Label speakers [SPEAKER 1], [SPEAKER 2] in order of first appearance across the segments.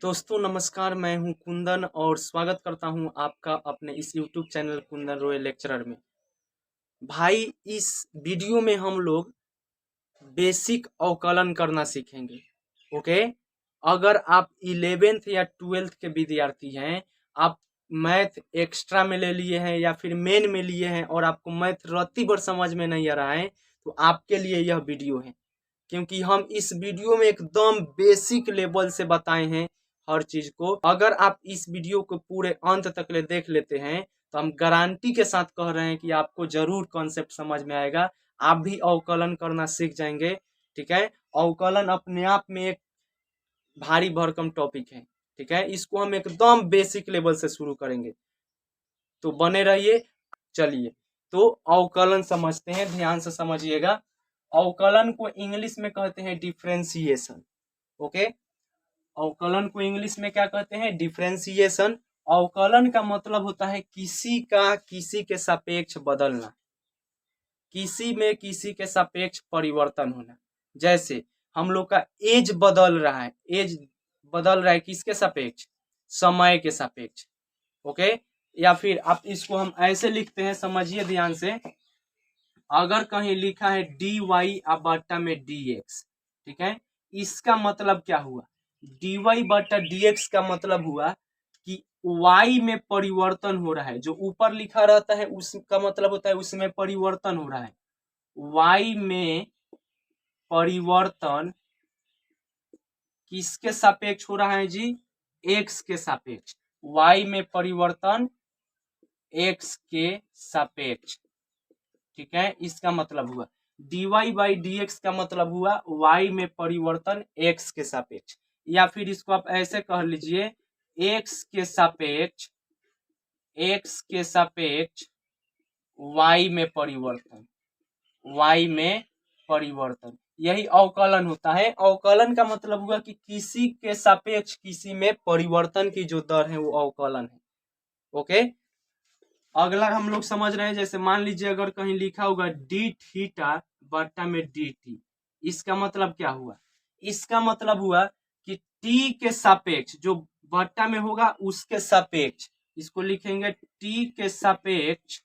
[SPEAKER 1] दोस्तों नमस्कार, मैं हूं कुंदन और स्वागत करता हूं आपका अपने इस YouTube channel Kundan Roy lecturer में। भाई इस वीडियो में हम लोग बेसिक अवकलन करना सीखेंगे। ओके, अगर आप 11th या 12th के विद्यार्थी हैं, आप मैथ एक्स्ट्रा में ले लिए हैं या फिर मेन में लिए हैं और आपको मैथ रत्ती भर समझ में नहीं आ रहा है, तो आपके लिए यह वीडियो है। क्योंकि हम इस वीडियो में एकदम बेसिक लेवल से बताए हैं हर चीज को। अगर आप इस वीडियो को पूरे अंत तक ले देख लेते हैं तो हम गारंटी के साथ कह रहे हैं कि आपको जरूर कॉन्सेप्ट समझ में आएगा। आप भी अवकलन करना सीख जाएंगे। ठीक है, अवकलन अपने आप में एक भारी भरकम टॉपिक है। ठीक है, इसको हम एकदम बेसिक लेवल से शुरू करेंगे, तो बने रहिए। चलिए तो अवकलन समझते हैं, ध्यान से समझिएगा। अवकलन को इंग्लिश में कहते हैं डिफरेंशिएशन। ओके, अवकलन को इंग्लिश में क्या कहते हैं? डिफरेंशिएशन। अवकलन का मतलब होता है किसी का किसी के सापेक्ष बदलना, किसी में किसी के सापेक्ष परिवर्तन होना। जैसे हम लोग का एज बदल रहा है, एज बदल रहा है किसके सापेक्ष? समय के सापेक्ष। ओके, या फिर आप इसको हम ऐसे लिखते हैं, समझिए ध्यान से। अगर कहीं लिखा है डी वाई बट्टा में डी एक्स, ठीक है, इसका मतलब क्या हुआ? डी वाई बट्टा डी एक्स का मतलब हुआ कि y में परिवर्तन हो रहा है। जो ऊपर लिखा रहता है उसका मतलब होता है उसमें परिवर्तन हो रहा है। y में परिवर्तन किसके सापेक्ष हो रहा है जी? x के सापेक्ष। y में परिवर्तन x के सापेक्ष। ठीक है, इसका मतलब हुआ dy बाई डी एक्स का मतलब हुआ y में परिवर्तन x के सापेक्ष। या फिर इसको आप ऐसे कह लीजिए, x के सापेक्ष y में परिवर्तन, y में परिवर्तन, यही अवकलन होता है। अवकलन का मतलब हुआ कि किसी के सापेक्ष किसी में परिवर्तन की जो दर है वो अवकलन है। ओके, अगला हम लोग समझ रहे हैं। जैसे मान लीजिए अगर कहीं लिखा होगा डी थीटा बट्टा में डी टी, इसका मतलब क्या हुआ? इसका मतलब हुआ कि टी के सापेक्ष जो बट्टा में होगा उसके सापेक्ष, इसको लिखेंगे टी के सापेक्ष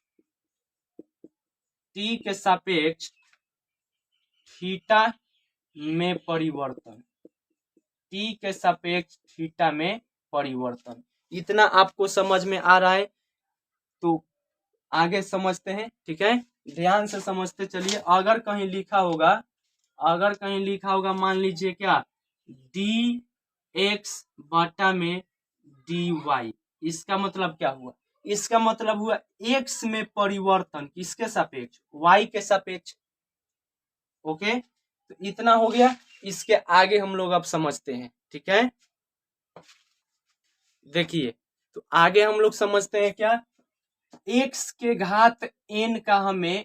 [SPEAKER 1] थीटा में परिवर्तन, टी के सापेक्ष थीटा में परिवर्तन। इतना आपको समझ में आ रहा है तो आगे समझते हैं। ठीक है, ध्यान से समझते चलिए। अगर कहीं लिखा होगा मान लीजिए क्या, डी एक्स बटा में डी वाई, इसका मतलब क्या हुआ? इसका मतलब हुआ एक्स में परिवर्तन किसके सापेक्ष? वाई के सापेक्ष। ओके, तो इतना हो गया। इसके आगे हम लोग अब समझते हैं। ठीक है, देखिए तो आगे हम लोग समझते हैं क्या, x के घात n का हमें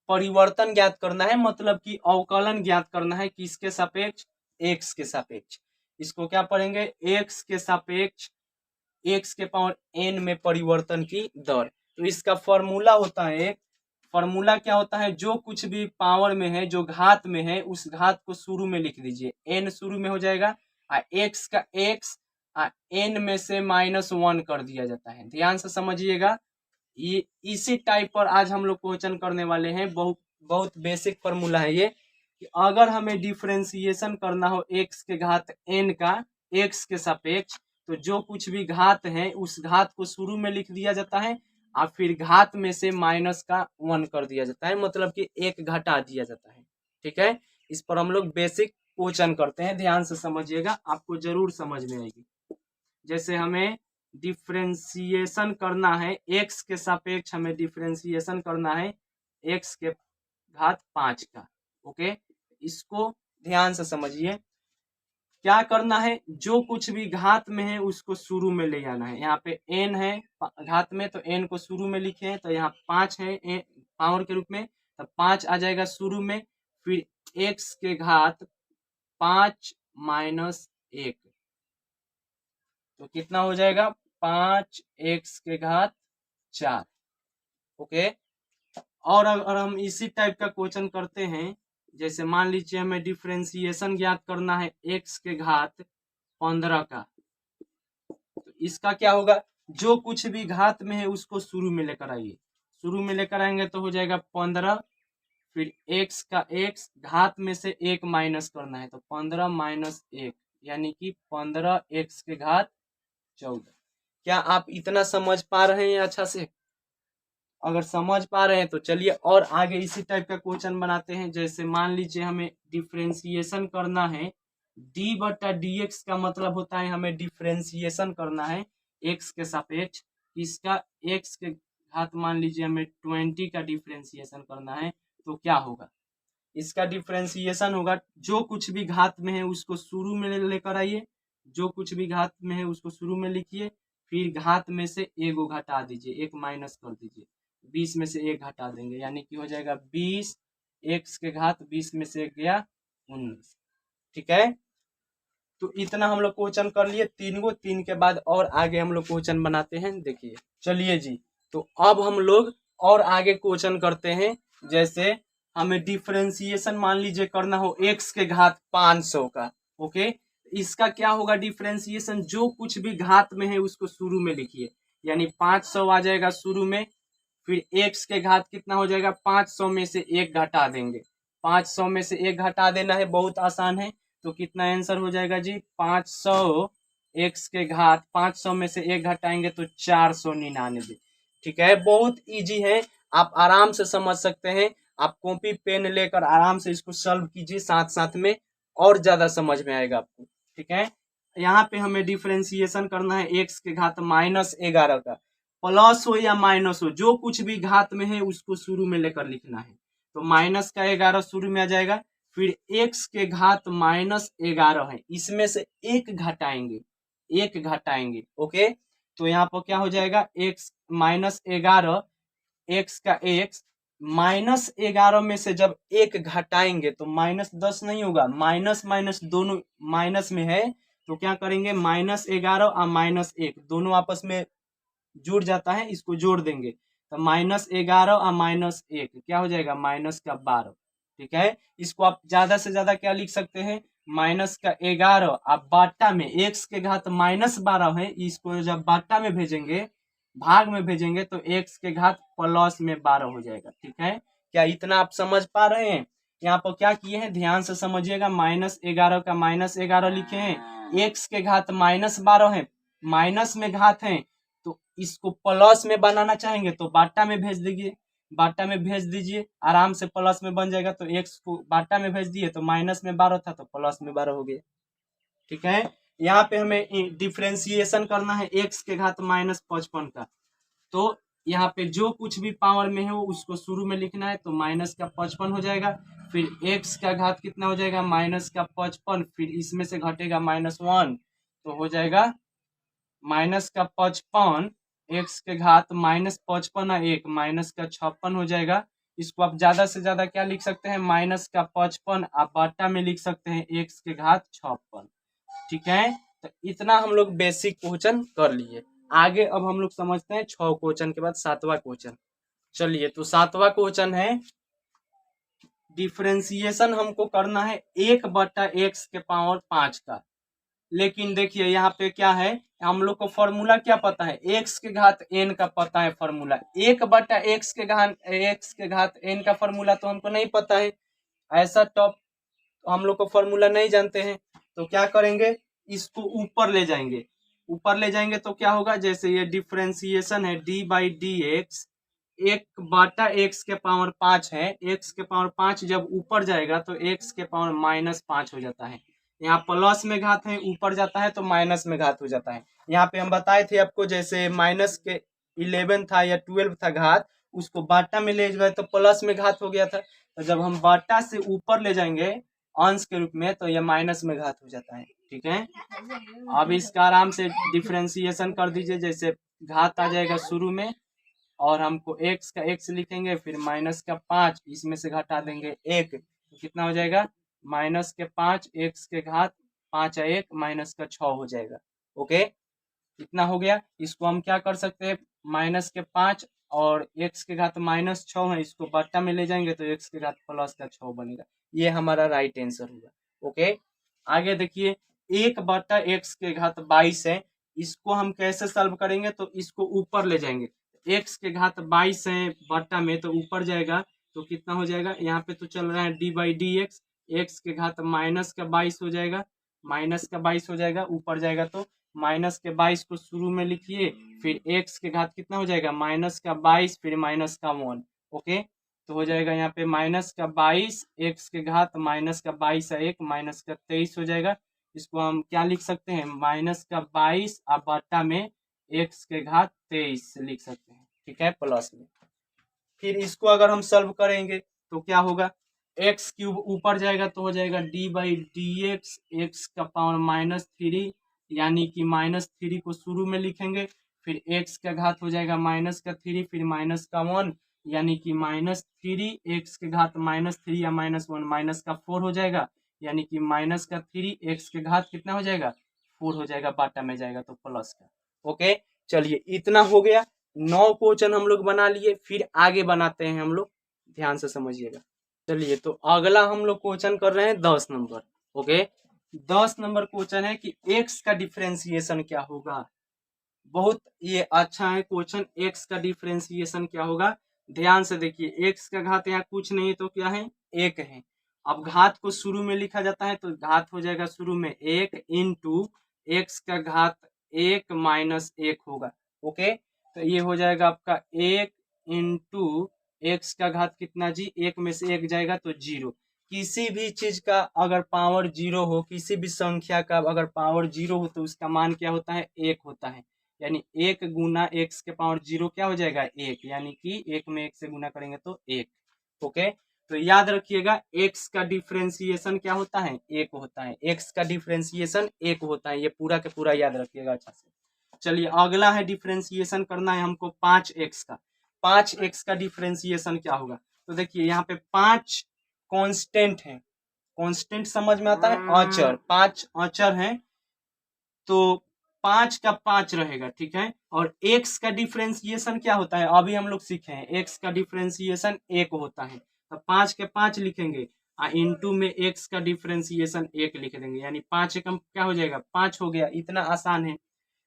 [SPEAKER 1] परिवर्तन ज्ञात करना है, मतलब कि अवकलन ज्ञात करना है किसके सापेक्ष? x के सापेक्ष। इसको क्या पढ़ेंगे? x के सापेक्ष x के पावर n में परिवर्तन की दर। तो इसका फॉर्मूला होता है, फॉर्मूला क्या होता है? जो कुछ भी पावर में है, जो घात में है, उस घात को शुरू में लिख दीजिए। n शुरू में हो जाएगा, x का x n में से -1 कर दिया जाता है। ध्यान से समझिएगा, ये इसी टाइप पर आज हम लोग क्वेश्चन करने वाले हैं। बहुत बेसिक फॉर्मूला है ये, कि अगर हमें डिफरेंशिएशन करना हो x के घात n का x के सापेक्ष, तो जो कुछ भी घात है उस घात को शुरू में लिख दिया जाता है और फिर घात में से -1 कर दिया जाता है, मतलब कि एक घटा दिया जाता है। ठीक है, इस पर हम लोग बेसिक क्वेश्चन करते हैं। ध्यान से समझिएगा, आपको जरूर समझ में आएगी। जैसे हमें डिफरेंशिएशन करना है x के सापेक्ष, हमें डिफरेंशिएशन करना है x के घात 5 का। ओके, इसको ध्यान से समझिए। क्या करना है? जो कुछ भी घात में है उसको शुरू में ले आना है। यहाँ पे n है घात में, तो n को शुरू में लिखे हैं, तो यहाँ 5 है पावर के रूप में, तो 5 आ जाएगा शुरू में। फिर x के घात 5 - 1, तो कितना हो जाएगा? 5x के घात 4। ओके, और अगर हम इसी टाइप का क्वेश्चन करते हैं, जैसे मान लीजिए हमें डिफरेंशिएशन ज्ञात करना है x के घात 15 का। इसका क्या होगा, जो कुछ भी घात में है उसको शुरू में लेकर आइए, शुरू में लेकर आएंगे तो हो जाएगा 15, फिर x का x घात में से 1 माइनस करना है तो 15 माइनस 1 यानी कि 15x के घात 14। क्या आप इतना समझ पा रहे हैं अच्छा से? अगर समझ पा रहे हैं तो चलिए और आगे इसी टाइप का क्वेश्चन बनाते हैं। जैसे मान लीजिए हमें डिफरेंशिएशन करना है, डी बटा डी एक्स का मतलब होता है हमें डिफरेंशिएशन करना है एक्स के सापेक्ष। इसका एक्स के घात मान लीजिए हमें 20 का डिफरेंशिएशन करना है तो क्या होगा, इसका डिफरेंशिएशन होगा, जो कुछ भी घात में है उसको शुरू में लेकर आइए, जो कुछ भी घात में है उसको शुरू में लिखिए, फिर घात में से एगो घटा दीजिए, एक माइनस कर दीजिए, 20 में से एक घटा देंगे यानी कि हो जाएगा 20, एक्स के घात 20 में से एक गया 19। ठीक है, तो इतना हम लोग क्वेश्चन कर लिए, तीन के बाद और आगे हम लोग क्वेश्चन बनाते हैं। देखिए चलिए जी, तो अब हम लोग और आगे क्वेश्चन करते हैं। जैसे हमें डिफरेंशिएशन मान लीजिए करना हो x के घात 500 का, ओके, इसका क्या होगा डिफरेंशिएशन, जो कुछ भी घात में है उसको शुरू में लिखिए, यानी 500 आ जाएगा शुरू में, फिर x के घात कितना हो जाएगा, 500 में से एक घटा देंगे, 500 में से एक घटा देना है, बहुत आसान है। तो कितना आंसर हो जाएगा जी, 500 x के घात 500 में से एक घटाएंगे तो 499। ठीक है, बहुत इजी है, आप आराम से समझ सकते हैं। आप कॉपी पेन लेकर आराम से इसको सॉल्व कीजिए, साथ साथ में और ज्यादा समझ में आएगा आपको। ठीक है, यहाँ पे हमें डिफरेंशिएशन करना है x के घात -11 का, प्लस हो या माइनस हो, जो कुछ भी घात में है उसको शुरू में लेकर लिखना है। तो माइनस का 11 शुरू में आ जाएगा, फिर x के घात -11 है, इसमें से एक घटाएंगे, एक घटाएंगे, ओके। तो यहाँ पर क्या हो जाएगा, x -11, x का x -11 में से जब एक घटाएंगे तो -10 नहीं होगा, माइनस माइनस दोनों माइनस में है, तो क्या करेंगे, -11 और -1 दोनों आपस में जुड़ जाता है, इसको जोड़ देंगे तो -11 और -1 क्या हो जाएगा, -12। ठीक है, इसको आप ज्यादा से ज्यादा क्या लिख सकते हैं, -11 आप बाटा में x के घात -12 है, इसको जब बाटा में भेजेंगे, भाग में भेजेंगे तो x के घात +12 हो जाएगा। ठीक है, क्या इतना आप समझ पा रहे हैं? यहाँ पर क्या किए हैं, ध्यान से समझिएगा, -11 का -11 लिखे हैं, x के घात -12 है, माइनस में घात है, तो इसको प्लस में बनाना चाहेंगे तो बाटा में भेज दीजिए, बाटा में भेज दीजिए, आराम से प्लस में बन जाएगा। तो x को बाटा में भेज दिए तो -12 था तो +12 हो गया। ठीक है, यहाँ पे हमें डिफरेंशिएशन करना है x के घात -55 का, तो यहाँ पे जो कुछ भी पावर में है वो उसको शुरू में लिखना है, तो -55 हो जाएगा, फिर x का घात कितना हो जाएगा, -55, फिर इसमें से घटेगा -1 तो हो जाएगा -55, x के घात -55 और 1 -56 हो जाएगा। इसको आप ज्यादा से ज्यादा क्या लिख सकते हैं, -55 आप बाटा में लिख सकते हैं x के घात 56। ठीक है, तो इतना हम लोग बेसिक क्वेश्चन कर लिए। आगे अब हम लोग समझते हैं 6 क्वेश्चन के बाद 7वां क्वेश्चन। चलिए, तो 7वां क्वेश्चन है, डिफरेंशिएशन हमको करना है 1/x के पावर 5 का, लेकिन देखिए यहाँ पे क्या है, हम लोग को फॉर्मूला क्या पता है, x के घात n का पता है फॉर्मूला, 1/x के घात n का फॉर्मूला तो हमको नहीं पता है, ऐसा टॉप हम लोग को फॉर्मूला नहीं जानते हैं। तो क्या करेंगे, इसको ऊपर ले जाएंगे, ऊपर ले जाएंगे तो क्या होगा, जैसे ये डिफरेंशिएशन है d/dx, 1/x के पावर 5 है, x के पावर 5 जब ऊपर जाएगा तो x के पावर -5 हो जाता है, यहाँ प्लस में घात है ऊपर जाता है तो माइनस में घात हो जाता है। यहाँ पे हम बताए थे आपको, जैसे माइनस के 11 था या 12 था घात, उसको बाटा में ले गए तो प्लस में घात हो गया था, तो जब हम बाटा से ऊपर ले जाएंगे अंश के रूप में तो यह माइनस में घात हो जाता है। ठीक है, अब इसका आराम से डिफरेंशिएशन कर दीजिए, जैसे घात आ जाएगा शुरू में और हमको x का x लिखेंगे, फिर -5 इसमें से घटा देंगे 1 तो कितना हो जाएगा, -5 x के घात 5 1 -6 हो जाएगा। ओके, इतना हो गया। इसको हम क्या कर सकते हैं, -5 और x के घात -6 है, इसको बट्टा में ले जाएंगे तो x के घात +6 बनेगा, ये हमारा राइट आंसर होगा। ओके, आगे देखिए, 1/x के घात 22 है, इसको हम कैसे सॉल्व करेंगे, तो इसको ऊपर ले जाएंगे। x के घात 22 है बट्टा में, तो ऊपर जाएगा तो कितना हो जाएगा, यहाँ पे तो चल रहा है d/dx, x के घात माइनस का 22 हो जाएगा, माइनस का 22 हो जाएगा, ऊपर जाएगा तो माइनस के 22 को शुरू में लिखिए, फिर x के घात कितना हो जाएगा माइनस का 22, फिर माइनस का 1। ओके, तो हो जाएगा यहाँ पे माइनस का 22, x के घात माइनस का 22 है 1, माइनस का 23 हो जाएगा। इसको हम क्या लिख सकते हैं, माइनस का 22 और बट्टा में x के घात 23 लिख सकते हैं, ठीक है, प्लस में। फिर इसको अगर हम सॉल्व करेंगे तो क्या होगा, एक्स क्यूब ऊपर जाएगा तो हो जाएगा d/dx x का पावर -3, यानी कि -3 को शुरू में लिखेंगे, फिर x का घात हो जाएगा -3, फिर -1, यानी कि -3 x के घात -3 या -1 -4 हो जाएगा, यानी कि -3 x के घात कितना हो जाएगा 4 हो जाएगा, बाटा में जाएगा तो प्लस का। ओके, चलिए इतना हो गया, 9 क्वेश्चन हम लोग बना लिए। फिर आगे बनाते हैं हम लोग, ध्यान से समझिएगा। चलिए, तो अगला हम लोग क्वेश्चन कर रहे हैं 10 नंबर। ओके, 10 नंबर क्वेश्चन है कि x का डिफरेंशिएशन क्या होगा। बहुत ये अच्छा है क्वेश्चन, x का डिफरेंशिएशन क्या होगा। ध्यान से देखिए, x का घात यहाँ कुछ नहीं तो क्या है 1 है। अब घात को शुरू में लिखा जाता है तो घात हो जाएगा शुरू में 1 इंटू एक्स का घात 1 माइनस 1 होगा। ओके, तो ये हो जाएगा आपका 1 इंटू एक्स का घात कितना जी, 1 में से 1 जाएगा तो 0। किसी भी चीज का अगर पावर 0 हो, किसी भी संख्या का अगर पावर 0 हो तो उसका मान क्या होता है 1 होता है। यानी 1 गुना एक्स के पावर 0 क्या हो जाएगा 1, यानी कि 1 में 1 से गुना करेंगे तो 1। ओके, तो याद रखिएगा x का डिफरेंशिएशन क्या होता है 1 होता है, x का डिफरेंशिएशन 1 होता है, ये पूरा के पूरा याद रखिएगा अच्छा से। चलिए अगला है डिफरेंशिएशन करना है हमको 5x का। 5x का डिफरेंशिएशन क्या होगा, तो देखिए यहाँ पे 5 कांस्टेंट है, कांस्टेंट समझ में आता है, अचर, 5 अचर है तो 5 का 5 रहेगा, ठीक है। और x का डिफरेंशिएशन क्या होता है, अभी हम लोग सीखे हैं, x का डिफरेंशिएशन 1 होता है, तो 5 के 5 लिखेंगे और इंटू में x का डिफरेंशिएशन 1 लिख देंगे, यानी 5 एकम क्या हो जाएगा 5 हो गया, इतना आसान है।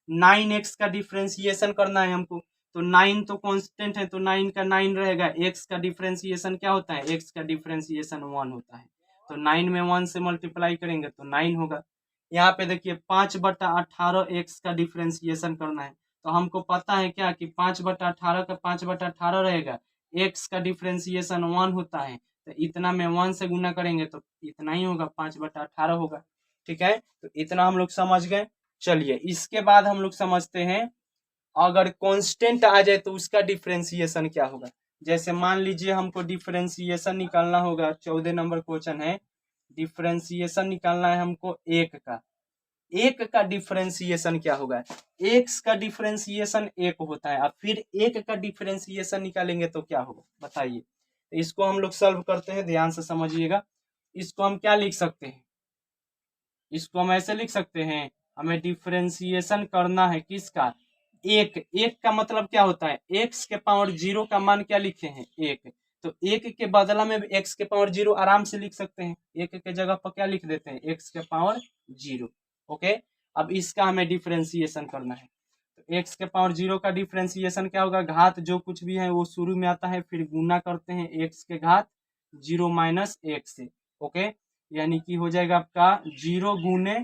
[SPEAKER 1] 9x का डिफरेंशिएशन करना है हमको, तो 9 तो कांस्टेंट है तो 9 का 9 रहेगा, x का डिफरेंशिएशन क्या होता है, x का डिफरेंशिएशन 1 होता है, तो 9 में 1 से मल्टीप्लाई करेंगे तो 9 होगा। यहाँ पे देखिए 5/18 x का डिफरेंशिएशन करना है, तो हमको पता है क्या कि 5/18 का 5/18 रहेगा, x का डिफरेंशिएशन 1 होता है, तो इतना में 1 से गुना करेंगे तो इतना ही होगा, 5/18 होगा, ठीक है। तो इतना हम लोग समझ गए। चलिए इसके बाद हम लोग समझते हैं, अगर कांस्टेंट आ जाए तो उसका डिफरेंशिएशन क्या होगा। जैसे मान लीजिए हमको डिफरेंशिएशन निकालना होगा, 14 नंबर क्वेश्चन है, डिफरेंशिएशन निकालना है हमको 1 का। 1 का डिफरेंशिएशन क्या होगा, x का डिफरेंशिएशन 1 होता है, अब फिर 1 का डिफरेंशिएशन निकालेंगे तो क्या होगा बताइए। तो इसको हम लोग सॉल्व करते हैं, ध्यान से समझिएगा। इसको हम क्या लिख सकते हैं, इसको हम ऐसे लिख सकते हैं, हमें डिफरेंशिएशन करना है किसका, एक का मतलब क्या होता है, x के पावर 0 का मान क्या लिखे हैं 1, तो 1 के बदला में x के पावर 0 आराम से लिख सकते हैं, 1 के जगह पर क्या लिख देते हैं x के पावर 0। ओके, अब इसका हमें डिफरेंशिएशन करना है, तो x के पावर 0 का डिफरेंशिएशन क्या होगा, घात जो कुछ भी है वो शुरू में आता है, फिर गुना करते हैं x के घात 0 माइनस 1 से। ओके, यानी कि हो जाएगा आपका 0 गुने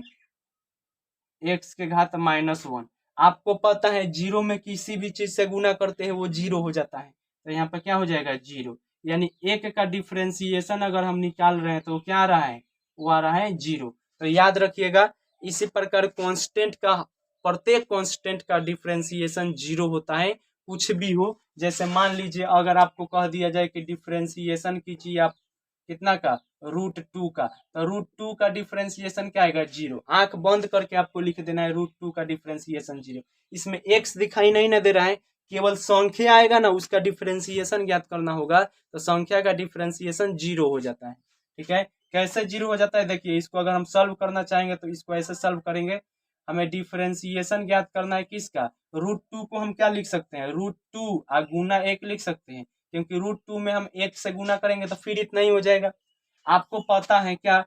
[SPEAKER 1] x के घात -1। आपको पता है 0 में किसी भी चीज से गुना करते हैं वो 0 हो जाता है, तो यहाँ पर क्या हो जाएगा 0, यानी 1 का डिफरेंशिएशन अगर हम निकाल रहे हैं तो क्या आ रहा है, वो आ रहा है 0। तो याद रखिएगा, इसी प्रकार कांस्टेंट का, प्रत्येक कांस्टेंट का डिफरेंशिएशन 0 होता है, कुछ भी हो। जैसे मान लीजिए अगर आपको कह दिया जाए कि डिफरेंशिएशन कीजिए आप कितना का, √2 का, तो √2 का डिफरेंशिएशन क्या आएगा 0। आंख बंद करके आपको लिख देना है √2 का डिफरेंशिएशन 0। इसमें x दिखाई नहीं ना दे रहा है, केवल संख्या आएगा ना, उसका डिफरेंशिएशन ज्ञात करना होगा, तो संख्या का डिफरेंशिएशन 0 हो जाता है, ठीक है। कैसे 0 हो जाता है, देखिए इसको अगर हम सॉल्व करना चाहेंगे तो इसको ऐसे सॉल्व करेंगे, हमें डिफरेंशिएशन ज्ञात करना है किसका, √2 को हम क्या लिख सकते हैं, √2 और गुना 1 लिख सकते हैं, क्योंकि √2 में हम 1 से गुना करेंगे तो फिर इतना ही हो जाएगा। आपको पता है क्या,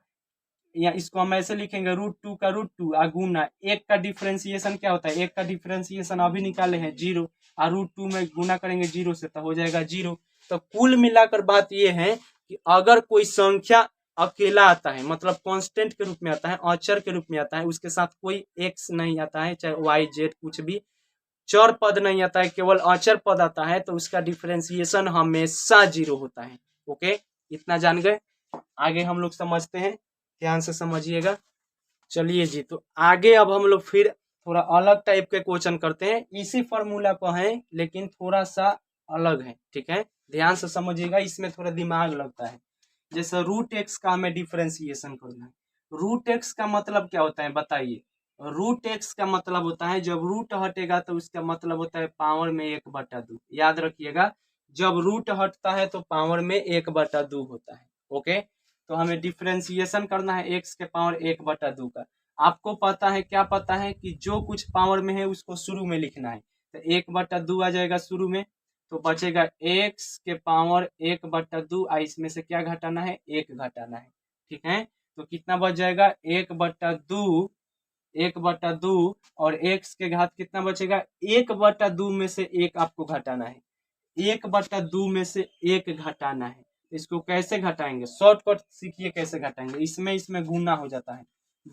[SPEAKER 1] या इसको हम ऐसे लिखेंगे √2 का √2 गुना 1 का डिफ्रेंसिएशन क्या होता है, 1 का डिफ्रेंसिएशन अभी निकाले हैं 0 और √2 में गुना करेंगे 0 से तो हो जाएगा 0। तो कुल मिलाकर बात ये है कि अगर कोई संख्या अकेला आता है, मतलब कांस्टेंट के रूप में आता है, अचर के रूप में आता है, उसके साथ कोई एक्स नहीं आता है, चाहे वाई जेड कुछ भी चर पद नहीं आता है, केवल अचर पद आता है, तो उसका डिफरेंशिएशन हमेशा 0 होता है। ओके, इतना जान गए। आगे हम लोग समझते हैं, ध्यान से समझिएगा। चलिए जी, तो आगे अब हम लोग फिर थोड़ा अलग टाइप के क्वेश्चन करते हैं, इसी फॉर्मूला को है लेकिन थोड़ा सा अलग है, ठीक है, ध्यान से समझिएगा, इसमें थोड़ा दिमाग लगता है। जैसे √x का हमें डिफरेंशिएशन करना है। √x का मतलब क्या होता है बताइए। √x का मतलब होता है जब रूट हटेगा तो उसका मतलब होता है पावर में 1/2। याद रखिएगा, जब रूट हटता है तो पावर में 1/2 होता है। ओके, तो हमें डिफरेंशिएशन करना है x के पावर 1/2 का। आपको पता है, क्या पता है कि जो कुछ पावर में है उसको शुरू में लिखना है, तो 1/2 आ जाएगा शुरू में, तो बचेगा x के पावर 1/2, इसमें से क्या घटाना है, 1 घटाना है, ठीक है। तो कितना बच जाएगा, 1/2, 1/2 और x के घात कितना बचेगा, 1/2 में से 1 आपको घटाना है, 1/2 में से 1 घटाना है। इसको कैसे घटाएंगे, शॉर्टकट सीखिए कैसे घटाएंगे। इसमें गुना हो जाता है,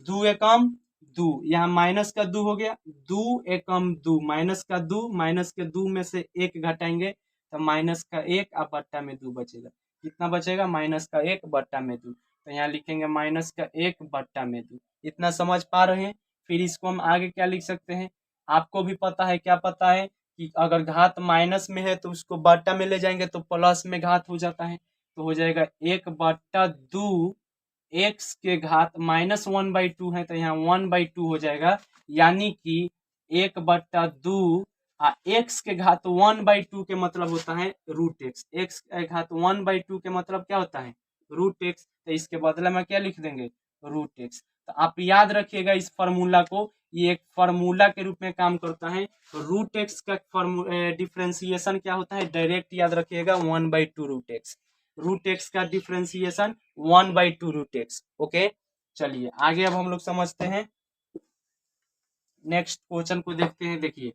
[SPEAKER 1] 2 एकम 2, यहाँ माइनस का 2 हो गया, 2 एकम 2, माइनस का 2, माइनस के 2 में से 1 घटाएंगे तो माइनस का 1 और बट्टा में 2 बचेगा। कितना बचेगा, माइनस का 1 बट्टा में 2, तो यहाँ लिखेंगे माइनस का 1 बट्टा में 2। इतना समझ पा रहे हैं। फिर इसको हम आगे क्या लिख सकते हैं, आपको भी पता है, क्या पता है कि अगर घात माइनस में है तो उसको बट्टा में ले जाएंगे तो प्लस में घात हो जाता है, तो हो जाएगा 1/2, एक्स के घात -1/2 है तो यहाँ 1/2 हो जाएगा, यानी कि 1/2 एक्स के घात 1/2 के मतलब होता है √x, एक्स के घात 1/2 के मतलब क्या होता है, √x, तो इसके बदले में क्या लिख देंगे, √x। तो आप याद रखिएगा इस फॉर्मूला को, ये एक फॉर्मूला के रूप में काम करता है। √x का डिफरेंशिएशन क्या होता है, डायरेक्ट याद रखिएगा 1/2 √x, √x का डिफरेंशिएशन 1/2 √x। ओके, चलिए आगे अब हम लोग समझते हैं, नेक्स्ट क्वेश्चन को देखते हैं। देखिए,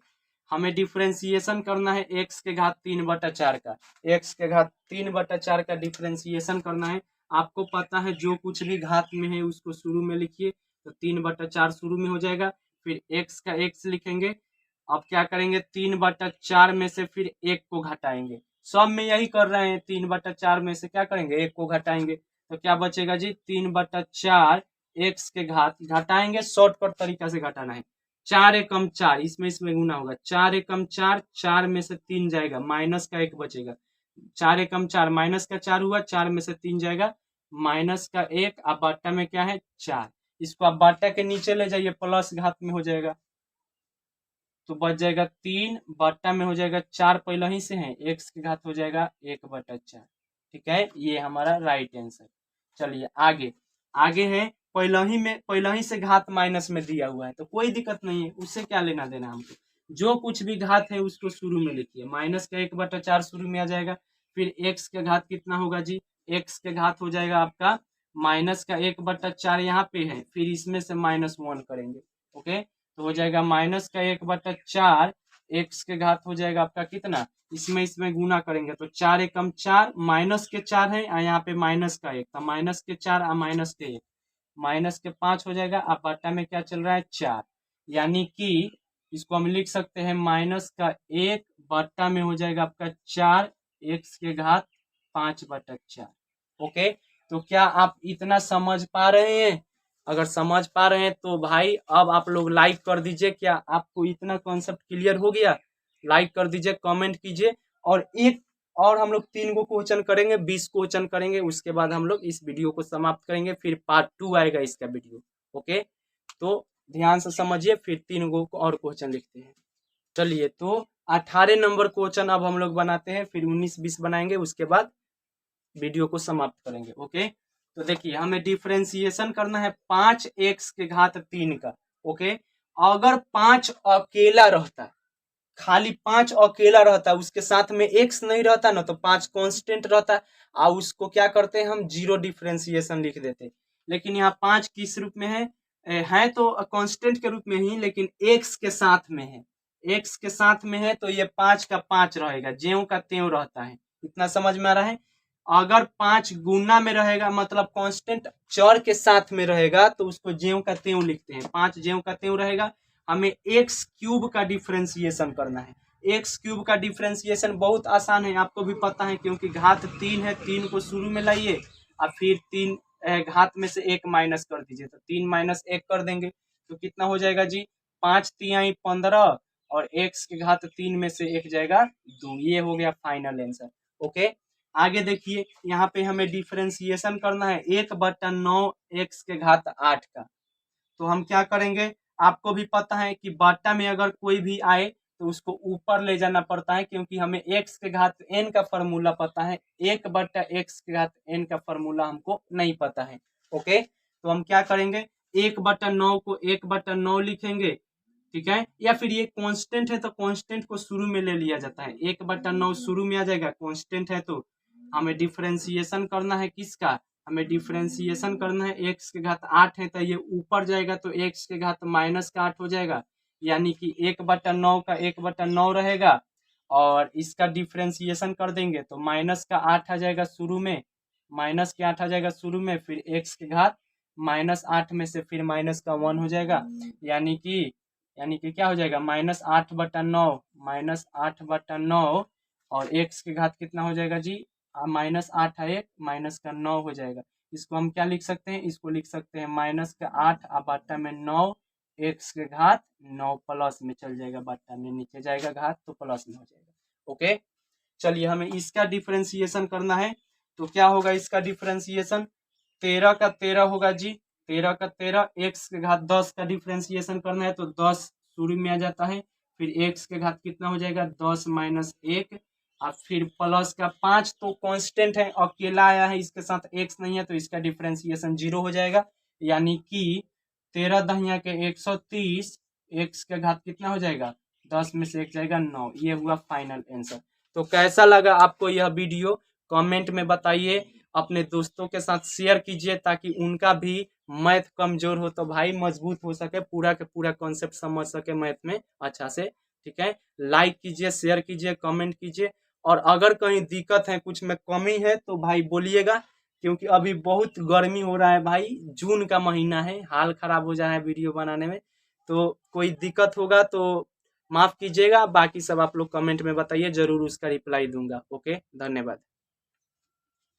[SPEAKER 1] हमें डिफरेंशिएशन करना है x के घात 3/4 का, x के घात 3/4 का डिफरेंशिएशन करना है। आपको पता है जो कुछ भी घात में है उसको शुरू में लिखिए, तो 3/4 शुरू में हो जाएगा, फिर x का x लिखेंगे। अब क्या करेंगे, 3/4 में से फिर 1 को घटाएंगे, सब में यही कर रहे हैं, 3/4 में से क्या करेंगे, 1 को घटाएंगे, तो क्या बचेगा जी, 3/4 x के घात घटाएंगे, शॉर्टकट तरीका से घटाना है, 4 एकम 4, इसमें गुना होगा, 4 एकम 4, 4 में से 3 जाएगा, माइनस का 1 बचेगा, 4 एकम 4 माइनस का 4 हुआ, 4 में से 3 जाएगा, माइनस का 1, अब बाटा में क्या है 4, इसको आप बाटा के नीचे ले जाइए, प्लस घात में हो जाएगा, तो बच जाएगा 3 बट्टा में हो जाएगा 4, पहले ही से है, x की घात हो जाएगा 1/4, ठीक है, ये हमारा राइट आंसर। चलिए आगे, आगे है पहले ही से घात माइनस में दिया हुआ है तो कोई दिक्कत नहीं है, उससे क्या लेना देना हमको, जो कुछ भी घात है उसको शुरू में लिखिए, माइनस का 1/4 शुरू में आ जाएगा, फिर x के घात कितना होगा जी, x के घात हो जाएगा आपका माइनस का 1/4 यहाँ पे है, फिर इसमें से -1 करेंगे, ओके, तो हो जाएगा माइनस का 1/4, एक्स के घात हो जाएगा आपका कितना, इसमें गुना करेंगे तो 4 एकम 4, माइनस के 4 है और यहाँ पे माइनस का 1, तो माइनस के 4 और माइनस के 1, माइनस के 5 हो जाएगा, अब बट्टा में क्या चल रहा है 4, यानी कि इसको हम लिख सकते हैं माइनस का 1 बट्टा में हो जाएगा आपका 4, एक्स के घात 5/4। ओके, तो क्या आप इतना समझ पा रहे हैं, अगर समझ पा रहे हैं तो भाई अब आप लोग लाइक कर दीजिए, क्या आपको इतना कॉन्सेप्ट क्लियर हो गया, लाइक कर दीजिए, कमेंट कीजिए, और एक और हम लोग 3 गो क्वेश्चन करेंगे, 20 क्वेश्चन करेंगे, उसके बाद हम लोग इस वीडियो को समाप्त करेंगे, फिर पार्ट 2 आएगा इसका वीडियो। ओके, तो ध्यान से समझिए, फिर 3 गो और क्वेश्चन लिखते हैं। चलिए, तो 18 नंबर क्वेश्चन अब हम लोग बनाते हैं, फिर 19-20 बनाएंगे, उसके बाद वीडियो को समाप्त करेंगे। ओके, तो देखिए हमें डिफरेंशिएशन करना है 5x के घात 3 का। ओके, अगर 5 अकेला रहता, खाली 5 अकेला रहता, उसके साथ में x नहीं रहता ना, तो 5 कांस्टेंट रहता, और उसको क्या करते हैं हम, जीरो डिफरेंशिएशन लिख देते, लेकिन यहाँ 5 किस रूप में है तो कांस्टेंट के रूप में ही, लेकिन x के साथ में है, x के साथ में है तो ये 5 का 5 रहेगा, ज्यों का त्यों रहता है। इतना समझ में आ रहा है। अगर 5 गुना में रहेगा मतलब कांस्टेंट चर के साथ में रहेगा तो उसको ज्यों का त्यों लिखते हैं, 5 ज्यों का त्यों रहेगा। हमें एक्स क्यूब का डिफरेंशिएशन करना है। एक्स क्यूब का डिफरेंशिएशन बहुत आसान है, आपको भी पता है, क्योंकि घात 3 है, 3 को शुरू में लाइए और फिर 3 घात में से 1 माइनस कर दीजिए, तो 3 माइनस 1 कर देंगे तो कितना हो जाएगा जी, 5 तिहाई 15 और x के घात 3 में से 1 जाएगा 2। ये हो गया फाइनल आंसर। ओके, आगे देखिए, यहाँ पे हमें डिफरेंशिएशन करना है 1/9 x के घात 8 का। तो हम क्या करेंगे, आपको भी पता है कि बाटा में अगर कोई भी आए तो उसको ऊपर ले जाना पड़ता है, क्योंकि हमें x के घात n का फॉर्मूला पता है, 1/x के घात n का फॉर्मूला हमको नहीं पता है। ओके, तो हम क्या करेंगे, 1/9 को 1/9 लिखेंगे, ठीक है, या फिर ये कांस्टेंट है तो कांस्टेंट को शुरू में ले लिया जाता है, 1/9 शुरू में आ जाएगा, कांस्टेंट है तो हमें डिफरेंशिएशन करना है किसका, हमें डिफरेंशिएशन करना है x के घात 8 है तो ये ऊपर जाएगा तो x के घात माइनस का 8 हो जाएगा, यानी कि 1/9 का 1/9 रहेगा और इसका डिफरेंशिएशन कर देंगे तो माइनस का 8 आ जाएगा शुरू में, माइनस के 8 आ जाएगा शुरू में, फिर x के घात -8 में से फिर माइनस का 1 हो जाएगा, यानी कि क्या हो जाएगा, -8/9, -8/9 और x के घात कितना हो जाएगा जी, -8 है 1 माइनस का 9 हो जाएगा। इसको हम क्या लिख सकते हैं, इसको लिख सकते हैं माइनस का 8 बट्टा में 9 x के घात 9 प्लस में चल जाएगा, बट्टा में नीचे जाएगा घात तो प्लस में हो जाएगा। ओके, चलिए हमें इसका डिफरेंशिएशन करना है, तो क्या होगा इसका डिफरेंशिएशन, 13 का 13 होगा जी, 13 का 13, x के घात 10 का डिफरेंशिएशन करना है तो 10 शुरू में आ जाता है, फिर x के घात कितना हो जाएगा 10 माइनस 1 और फिर प्लस का 5 तो कांस्टेंट है, अकेला आया है, इसके साथ x नहीं है तो इसका डिफरेंशिएशन 0 हो जाएगा, यानी कि 13 दहिया के 130, x के घात कितना हो जाएगा 10 में से 1 जाएगा 9। ये हुआ फाइनल आंसर। तो कैसा लगा आपको यह वीडियो, कमेंट में बताइए, अपने दोस्तों के साथ शेयर कीजिए ताकि उनका भी मैथ कमजोर हो तो भाई मजबूत हो सके, पूरा के पूरा कॉन्सेप्ट समझ सके मैथ में अच्छा से। ठीक है, लाइक कीजिए, शेयर कीजिए, कमेंट कीजिए, और अगर कहीं दिक्कत है, कुछ में कमी है तो भाई बोलिएगा, क्योंकि अभी बहुत गर्मी हो रहा है भाई, जून का महीना है, हाल खराब हो जाए है वीडियो बनाने में, तो कोई दिक्कत होगा तो माफ कीजिएगा, बाकी सब आप लोग कमेंट में बताइए, जरूर उसका रिप्लाई दूंगा। ओके, धन्यवाद।